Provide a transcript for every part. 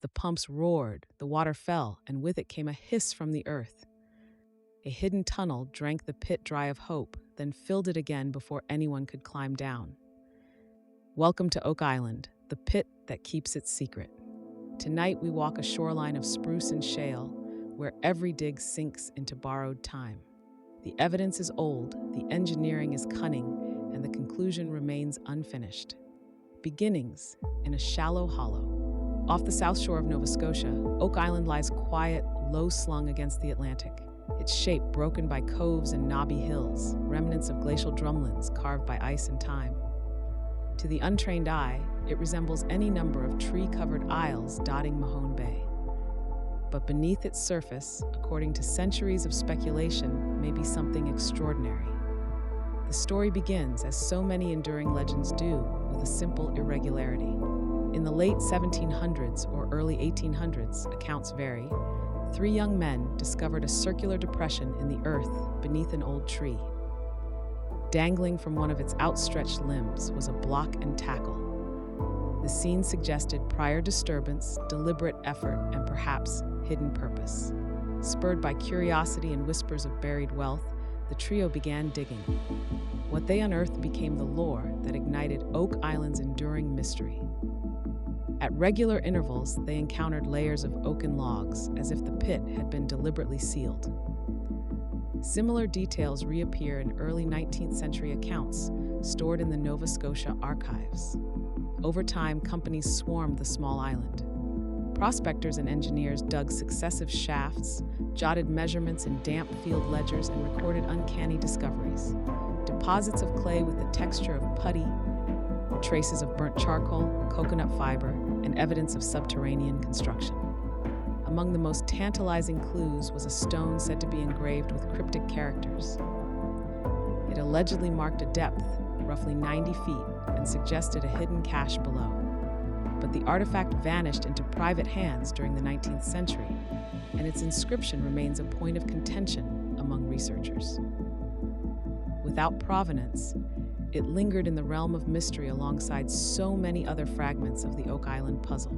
The pumps roared, the water fell, and with it came a hiss from the earth. A hidden tunnel drank the pit dry of hope, then filled it again before anyone could climb down. Welcome to Oak Island, the pit that keeps its secret. Tonight we walk a shoreline of spruce and shale, where every dig sinks into borrowed time. The evidence is old, the engineering is cunning, and the conclusion remains unfinished. Beginnings in a shallow hollow. Off the south shore of Nova Scotia, Oak Island lies quiet, low-slung against the Atlantic. Its shape broken by coves and knobby hills, remnants of glacial drumlins carved by ice and time. To the untrained eye, it resembles any number of tree-covered isles dotting Mahone Bay. But beneath its surface, according to centuries of speculation, may be something extraordinary. The story begins, as so many enduring legends do, with a simple irregularity. In the late 1700s or early 1800s, accounts vary, 3 young men discovered a circular depression in the earth beneath an old tree. Dangling from one of its outstretched limbs was a block and tackle. The scene suggested prior disturbance, deliberate effort, and perhaps hidden purpose. Spurred by curiosity and whispers of buried wealth, the trio began digging. What they unearthed became the lore that ignited Oak Island's enduring mystery. At regular intervals, they encountered layers of oaken logs, as if the pit had been deliberately sealed. Similar details reappear in early 19th century accounts stored in the Nova Scotia archives. Over time, companies swarmed the small island. Prospectors and engineers dug successive shafts, jotted measurements in damp field ledgers, and recorded uncanny discoveries. Deposits of clay with the texture of putty, traces of burnt charcoal, coconut fiber, and evidence of subterranean construction. Among the most tantalizing clues was a stone said to be engraved with cryptic characters. It allegedly marked a depth, roughly 90 feet, and suggested a hidden cache below. But the artifact vanished into private hands during the 19th century, and its inscription remains a point of contention among researchers. Without provenance, it lingered in the realm of mystery alongside so many other fragments of the Oak Island puzzle.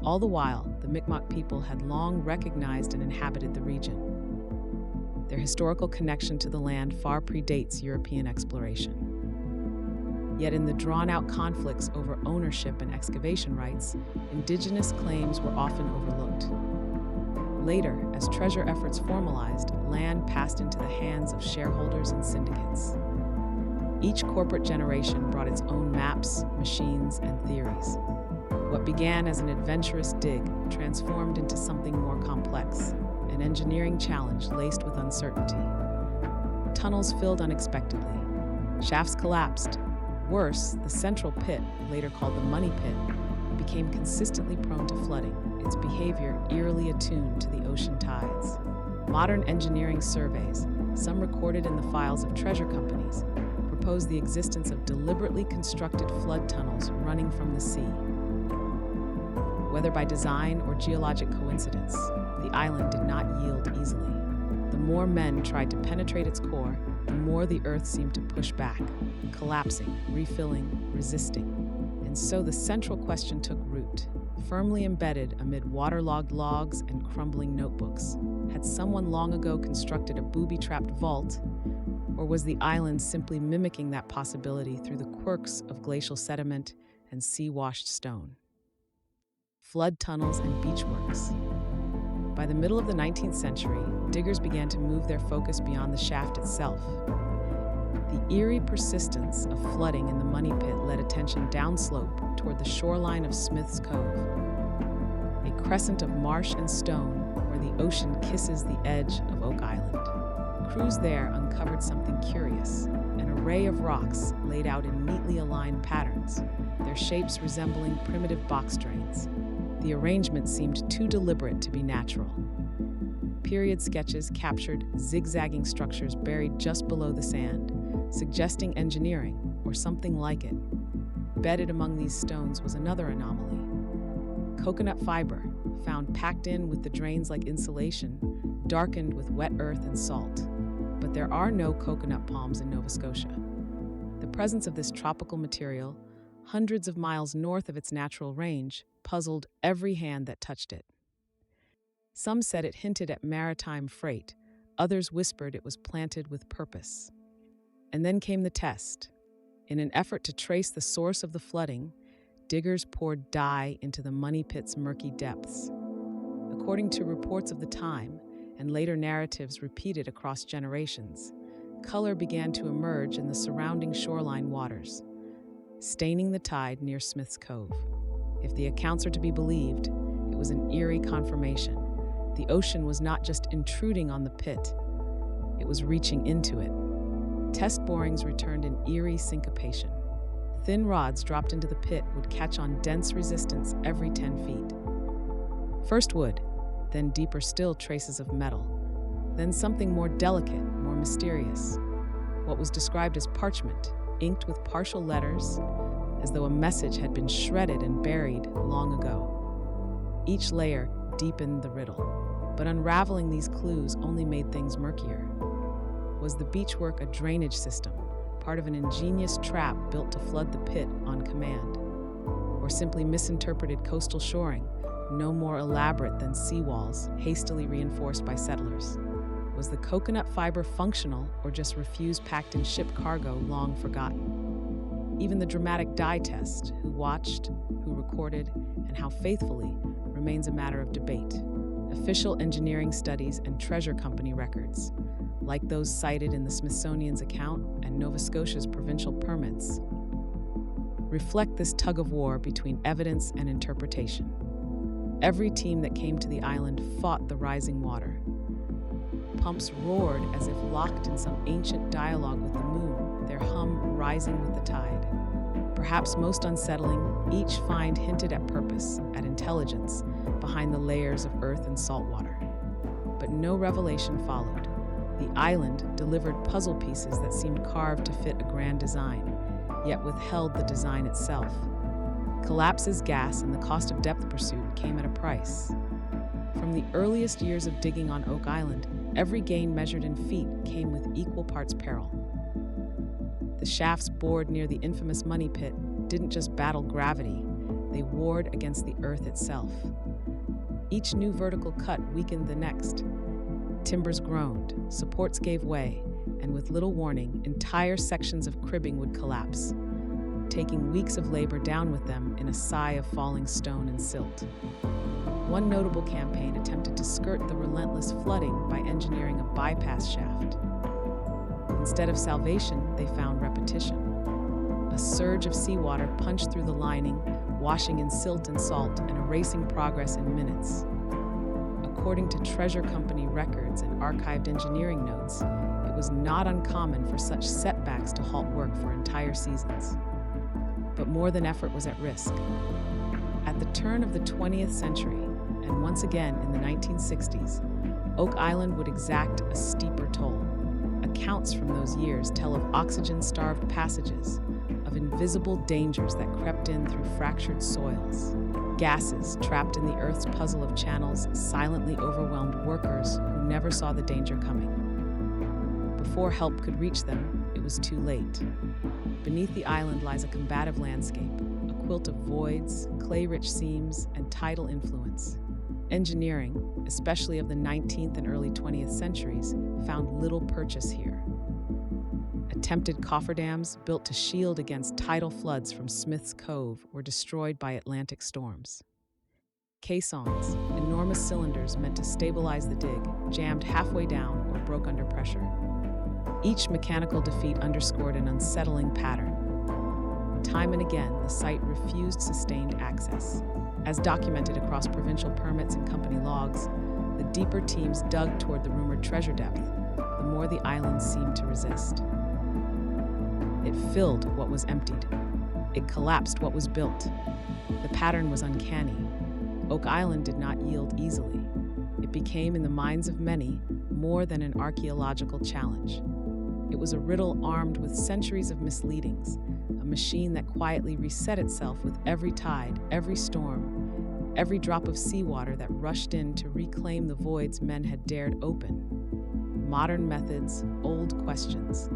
All the while, the Mi'kmaq people had long recognized and inhabited the region. Their historical connection to the land far predates European exploration. Yet in the drawn-out conflicts over ownership and excavation rights, indigenous claims were often overlooked. Later, as treasure efforts formalized, land passed into the hands of shareholders and syndicates. Each corporate generation brought its own maps, machines, and theories. What began as an adventurous dig transformed into something more complex, an engineering challenge laced with uncertainty. Tunnels filled unexpectedly. Shafts collapsed. Worse, the central pit, later called the Money Pit, became consistently prone to flooding, its behavior eerily attuned to the ocean tides. Modern engineering surveys, some recorded in the files of treasure companies, propose the existence of deliberately constructed flood tunnels running from the sea. Whether by design or geologic coincidence, the island did not yield easily. The more men tried to penetrate its core, the more the earth seemed to push back, collapsing, refilling, resisting. And so the central question took root, firmly embedded amid waterlogged logs and crumbling notebooks. Had someone long ago constructed a booby-trapped vault, or was the island simply mimicking that possibility through the quirks of glacial sediment and sea-washed stone? Flood tunnels and beachworks. By the middle of the 19th century, diggers began to move their focus beyond the shaft itself. The eerie persistence of flooding in the Money Pit led attention downslope toward the shoreline of Smith's Cove, a crescent of marsh and stone where the ocean kisses the edge of Oak Island. Crews there uncovered something curious, an array of rocks laid out in neatly aligned patterns, their shapes resembling primitive box drains. The arrangement seemed too deliberate to be natural. Period sketches captured zigzagging structures buried just below the sand, suggesting engineering or something like it. Bedded among these stones was another anomaly. Coconut fiber, found packed in with the drains like insulation, darkened with wet earth and salt. But there are no coconut palms in Nova Scotia. The presence of this tropical material hundreds of miles north of its natural range, puzzled every hand that touched it. Some said it hinted at maritime freight, others whispered it was planted with purpose. And then came the test. In an effort to trace the source of the flooding, diggers poured dye into the money pit's murky depths. According to reports of the time, and later narratives repeated across generations, color began to emerge in the surrounding shoreline waters, staining the tide near Smith's Cove. If the accounts are to be believed, it was an eerie confirmation. The ocean was not just intruding on the pit, it was reaching into it. Test borings returned in eerie syncopation. Thin rods dropped into the pit would catch on dense resistance every 10 feet. First wood, then deeper still traces of metal, then something more delicate, more mysterious. What was described as parchment, inked with partial letters, as though a message had been shredded and buried long ago. Each layer deepened the riddle, but unraveling these clues only made things murkier. Was the beachwork a drainage system, part of an ingenious trap built to flood the pit on command? Or simply misinterpreted coastal shoring, no more elaborate than seawalls hastily reinforced by settlers? Was the coconut fiber functional or just refuse packed in ship cargo long forgotten? Even the dramatic dye test, who watched, who recorded, and how faithfully, remains a matter of debate. Official engineering studies and treasure company records, like those cited in the Smithsonian's account and Nova Scotia's provincial permits, reflect this tug-of-war between evidence and interpretation. Every team that came to the island fought the rising water. Pumps roared as if locked in some ancient dialogue with the moon, their hum rising with the tide. Perhaps most unsettling, each find hinted at purpose, at intelligence, behind the layers of earth and salt water. But no revelation followed. The island delivered puzzle pieces that seemed carved to fit a grand design, yet withheld the design itself. Collapses, gas, and the cost of depth pursuit came at a price. From the earliest years of digging on Oak Island, every gain measured in feet came with equal parts peril. The shafts bored near the infamous money pit didn't just battle gravity, they warred against the earth itself. Each new vertical cut weakened the next. Timbers groaned, supports gave way, and with little warning, entire sections of cribbing would collapse, taking weeks of labor down with them in a sigh of falling stone and silt. One notable campaign attempted to skirt the relentless flooding by engineering a bypass shaft. Instead of salvation, they found repetition. A surge of seawater punched through the lining, washing in silt and salt and erasing progress in minutes. According to treasure company records and archived engineering notes, it was not uncommon for such setbacks to halt work for entire seasons. But more than effort was at risk. At the turn of the 20th century, and once again in the 1960s, Oak Island would exact a steeper toll. Accounts from those years tell of oxygen-starved passages, of invisible dangers that crept in through fractured soils. Gases trapped in the Earth's puzzle of channels silently overwhelmed workers who never saw the danger coming. Before help could reach them, it was too late. Beneath the island lies a combative landscape, a quilt of voids, clay-rich seams, and tidal influence. Engineering, especially of the 19th and early 20th centuries, found little purchase here. Attempted cofferdams built to shield against tidal floods from Smith's Cove were destroyed by Atlantic storms. Caissons, enormous cylinders meant to stabilize the dig, jammed halfway down or broke under pressure. Each mechanical defeat underscored an unsettling pattern. Time and again, the site refused sustained access. As documented across provincial permits and company logs, the deeper teams dug toward the rumored treasure depth, the more the island seemed to resist. It filled what was emptied. It collapsed what was built. The pattern was uncanny. Oak Island did not yield easily. It became, in the minds of many, more than an archaeological challenge. It was a riddle armed with centuries of misleadings, a machine that quietly reset itself with every tide, every storm, every drop of seawater that rushed in to reclaim the voids men had dared open. Modern methods, old questions.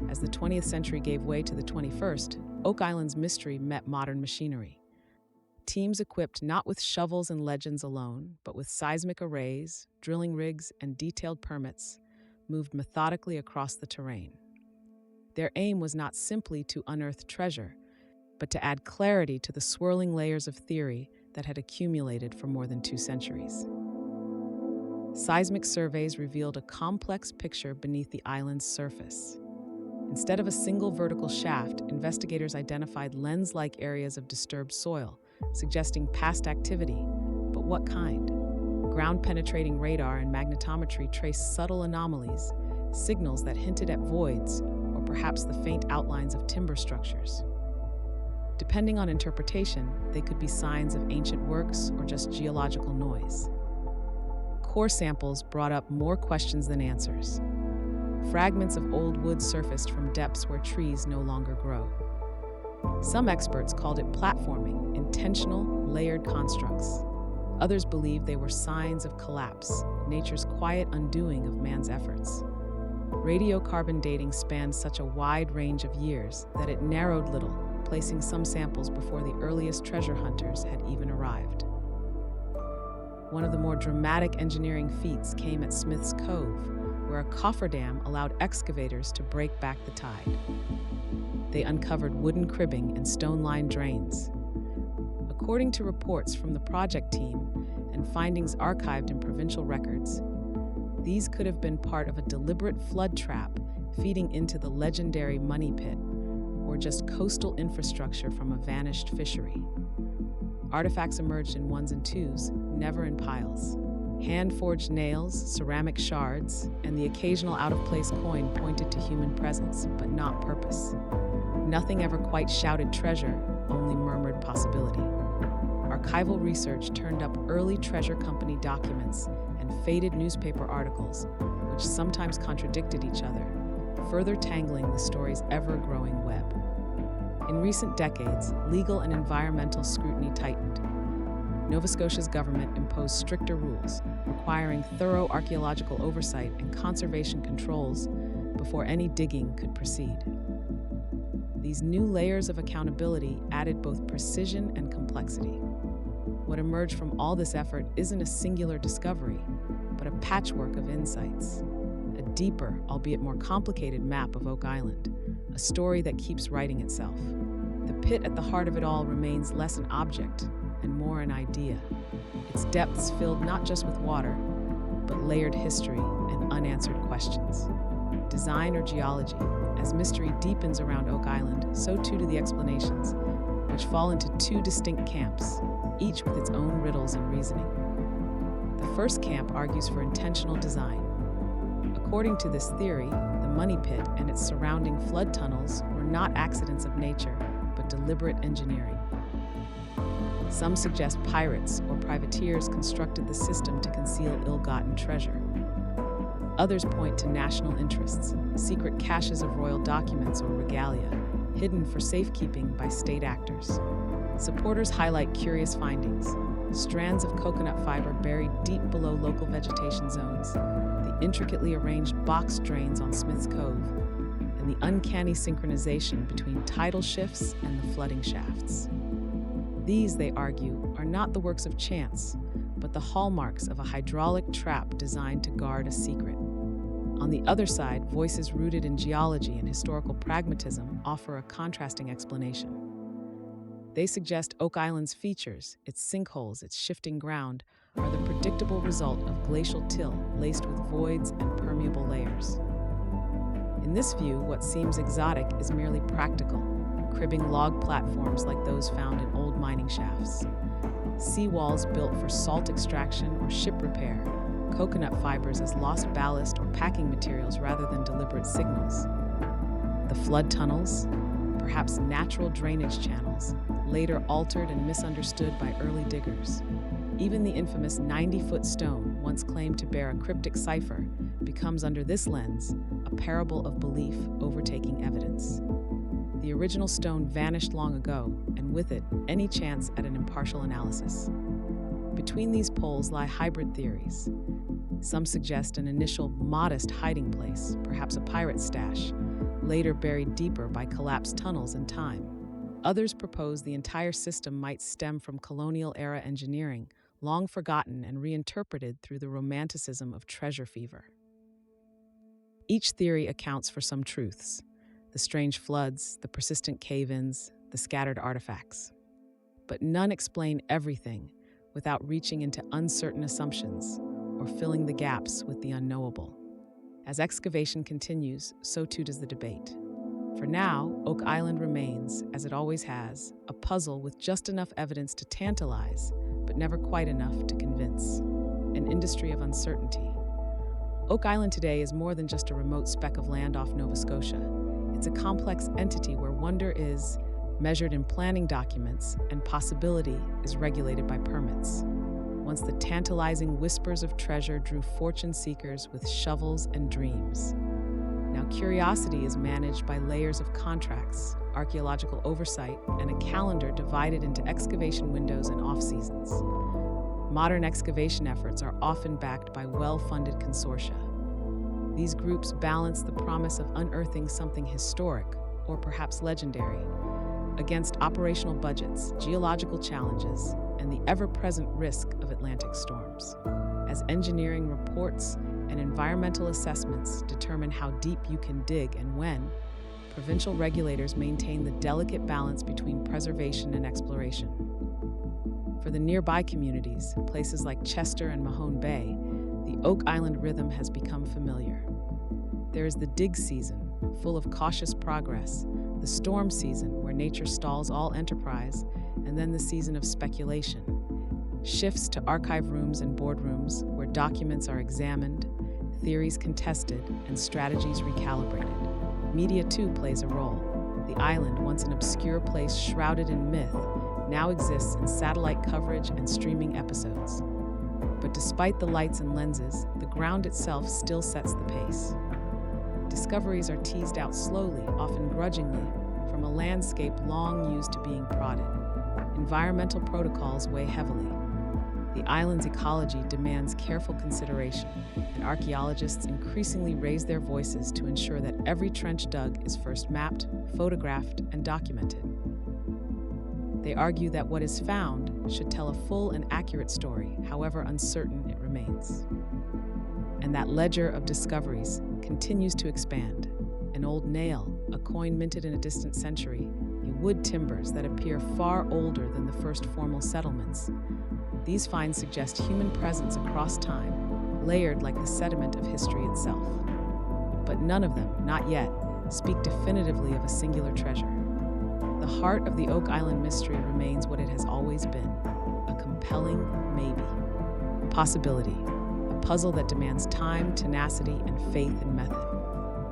As the 20th century gave way to the 21st, Oak Island's mystery met modern machinery. Teams equipped not with shovels and legends alone, but with seismic arrays, drilling rigs, and detailed permits, moved methodically across the terrain. Their aim was not simply to unearth treasure, but to add clarity to the swirling layers of theory that had accumulated for more than 2 centuries. Seismic surveys revealed a complex picture beneath the island's surface. Instead of a single vertical shaft, investigators identified lens-like areas of disturbed soil, suggesting past activity. But what kind? Ground-penetrating radar and magnetometry traced subtle anomalies, signals that hinted at voids or perhaps the faint outlines of timber structures. Depending on interpretation, they could be signs of ancient works or just geological noise. Core samples brought up more questions than answers. Fragments of old wood surfaced from depths where trees no longer grow. Some experts called it platforming, intentional, layered constructs. Others believed they were signs of collapse, nature's quiet undoing of man's efforts. Radiocarbon dating spanned such a wide range of years that it narrowed little, placing some samples before the earliest treasure hunters had even arrived. One of the more dramatic engineering feats came at Smith's Cove, where a cofferdam allowed excavators to break back the tide. They uncovered wooden cribbing and stone-lined drains. According to reports from the project team and findings archived in provincial records, these could have been part of a deliberate flood trap feeding into the legendary Money Pit, or just coastal infrastructure from a vanished fishery. Artifacts emerged in ones and twos, never in piles. Hand-forged nails, ceramic shards, and the occasional out-of-place coin pointed to human presence, but not purpose. Nothing ever quite shouted treasure, only murmured possibility. Archival research turned up early treasure company documents and faded newspaper articles, which sometimes contradicted each other, further tangling the story's ever-growing web. In recent decades, legal and environmental scrutiny tightened. Nova Scotia's government imposed stricter rules, requiring thorough archaeological oversight and conservation controls before any digging could proceed. These new layers of accountability added both precision and complexity. What emerged from all this effort isn't a singular discovery, but a patchwork of insights. A deeper, albeit more complicated map of Oak Island, a story that keeps writing itself. The pit at the heart of it all remains less an object and more an idea. Its depths filled not just with water, but layered history and unanswered questions. Design or geology, as mystery deepens around Oak Island, so too do the explanations, which fall into two distinct camps, each with its own riddles and reasoning. The first camp argues for intentional design. According to this theory, the Money Pit and its surrounding flood tunnels were not accidents of nature, but deliberate engineering. Some suggest pirates or privateers constructed the system to conceal ill-gotten treasure. Others point to national interests, secret caches of royal documents or regalia, hidden for safekeeping by state actors. Supporters highlight curious findings: strands of coconut fiber buried deep below local vegetation zones, the intricately arranged box drains on Smith's Cove, and the uncanny synchronization between tidal shifts and the flooding shafts. These, they argue, are not the works of chance, but the hallmarks of a hydraulic trap designed to guard a secret. On the other side, voices rooted in geology and historical pragmatism offer a contrasting explanation. They suggest Oak Island's features, its sinkholes, its shifting ground, are the predictable result of glacial till laced with voids and permeable layers. In this view, what seems exotic is merely practical, cribbing log platforms like those found in old mining shafts, seawalls built for salt extraction or ship repair, coconut fibers as lost ballast or packing materials rather than deliberate signals. The flood tunnels, perhaps natural drainage channels, later altered and misunderstood by early diggers. Even the infamous 90-foot stone, once claimed to bear a cryptic cipher, becomes under this lens a parable of belief overtaking evidence. The original stone vanished long ago, and with it, any chance at an impartial analysis. Between these poles lie hybrid theories. Some suggest an initial modest hiding place, perhaps a pirate stash, later buried deeper by collapsed tunnels and time. Others propose the entire system might stem from colonial-era engineering, long forgotten and reinterpreted through the romanticism of treasure fever. Each theory accounts for some truths: the strange floods, the persistent cave-ins, the scattered artifacts. But none explain everything without reaching into uncertain assumptions or filling the gaps with the unknowable. As excavation continues, so too does the debate. For now, Oak Island remains, as it always has, a puzzle with just enough evidence to tantalize, but never quite enough to convince. An industry of uncertainty. Oak Island today is more than just a remote speck of land off Nova Scotia. It's a complex entity where wonder is measured in planning documents and possibility is regulated by permits. Once the tantalizing whispers of treasure drew fortune seekers with shovels and dreams. Now curiosity is managed by layers of contracts, archaeological oversight, and a calendar divided into excavation windows and off-seasons. Modern excavation efforts are often backed by well-funded consortia. These groups balance the promise of unearthing something historic, or perhaps legendary, against operational budgets, geological challenges, and the ever-present risk of Atlantic storms. As engineering reports and environmental assessments determine how deep you can dig and when, provincial regulators maintain the delicate balance between preservation and exploration. For the nearby communities, places like Chester and Mahone Bay, the Oak Island rhythm has become familiar. There is the dig season, full of cautious progress, the storm season, where nature stalls all enterprise, and then the season of speculation. Shifts to archive rooms and boardrooms, where documents are examined, theories contested, and strategies recalibrated. Media, too, plays a role. The island, once an obscure place shrouded in myth, now exists in satellite coverage and streaming episodes. But despite the lights and lenses, the ground itself still sets the pace. Discoveries are teased out slowly, often grudgingly, from a landscape long used to being prodded. Environmental protocols weigh heavily. The island's ecology demands careful consideration, and archaeologists increasingly raise their voices to ensure that every trench dug is first mapped, photographed, and documented. They argue that what is found should tell a full and accurate story, however uncertain it remains. And that ledger of discoveries continues to expand. An old nail, a coin minted in a distant century, wood timbers that appear far older than the first formal settlements. These finds suggest human presence across time, layered like the sediment of history itself. But none of them, not yet, speak definitively of a singular treasure. The heart of the Oak Island mystery remains what it has always been: a compelling maybe, a possibility, a puzzle that demands time, tenacity, and faith in method.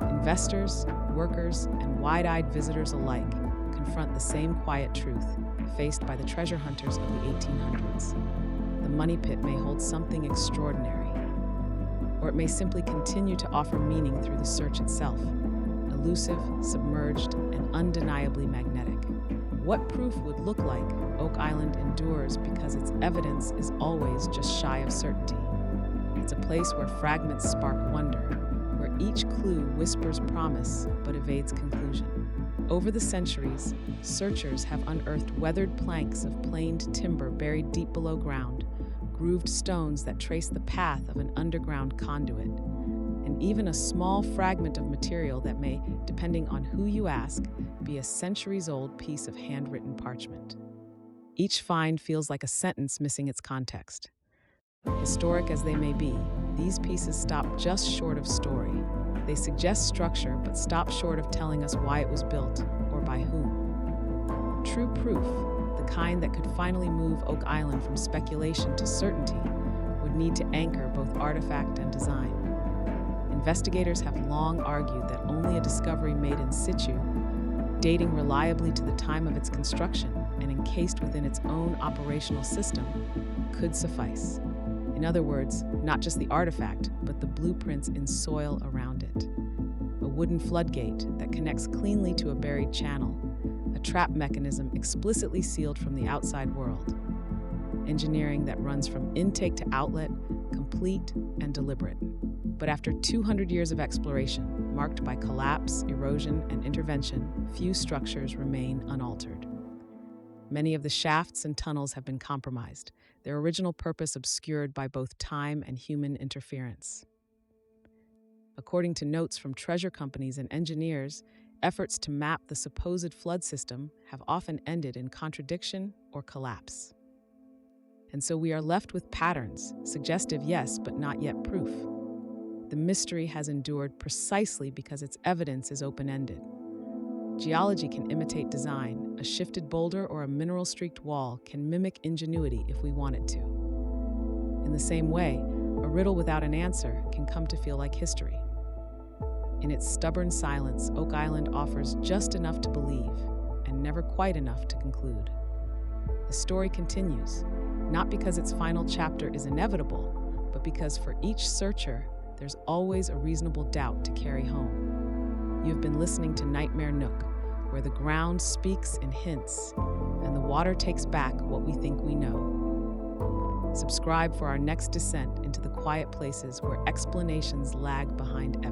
Investors, workers, and wide-eyed visitors alike confront the same quiet truth faced by the treasure hunters of the 1800s. The money pit may hold something extraordinary, or it may simply continue to offer meaning through the search itself, elusive, submerged, and undeniably magnetic. What proof would look like Oak Island endures because its evidence is always just shy of certainty. It's a place where fragments spark wonder, where each clue whispers promise but evades conclusion. Over the centuries, searchers have unearthed weathered planks of planed timber buried deep below ground, grooved stones that trace the path of an underground conduit, and even a small fragment of material that may, depending on who you ask, be a centuries-old piece of handwritten parchment. Each find feels like a sentence missing its context. Historic as they may be, these pieces stop just short of story. They suggest structure, but stop short of telling us why it was built or by whom. True proof, the kind that could finally move Oak Island from speculation to certainty, would need to anchor both artifact and design. Investigators have long argued that only a discovery made in situ, dating reliably to the time of its construction and encased within its own operational system, could suffice. In other words, not just the artifact, but the blueprints in soil around it. A wooden floodgate that connects cleanly to a buried channel, a trap mechanism explicitly sealed from the outside world. Engineering that runs from intake to outlet, complete and deliberate. But after 200 years of exploration, marked by collapse, erosion, and intervention, few structures remain unaltered. Many of the shafts and tunnels have been compromised, their original purpose obscured by both time and human interference. According to notes from treasure companies and engineers, efforts to map the supposed flood system have often ended in contradiction or collapse. And so we are left with patterns, suggestive, yes, but not yet proof. The mystery has endured precisely because its evidence is open-ended. Geology can imitate design. A shifted boulder or a mineral-streaked wall can mimic ingenuity if we want it to. In the same way, a riddle without an answer can come to feel like history. In its stubborn silence, Oak Island offers just enough to believe and never quite enough to conclude. The story continues, not because its final chapter is inevitable, but because for each searcher, there's always a reasonable doubt to carry home. You've been listening to Nightmare Nook, where the ground speaks in hints, and the water takes back what we think we know. Subscribe for our next descent into the quiet places where explanations lag behind evidence.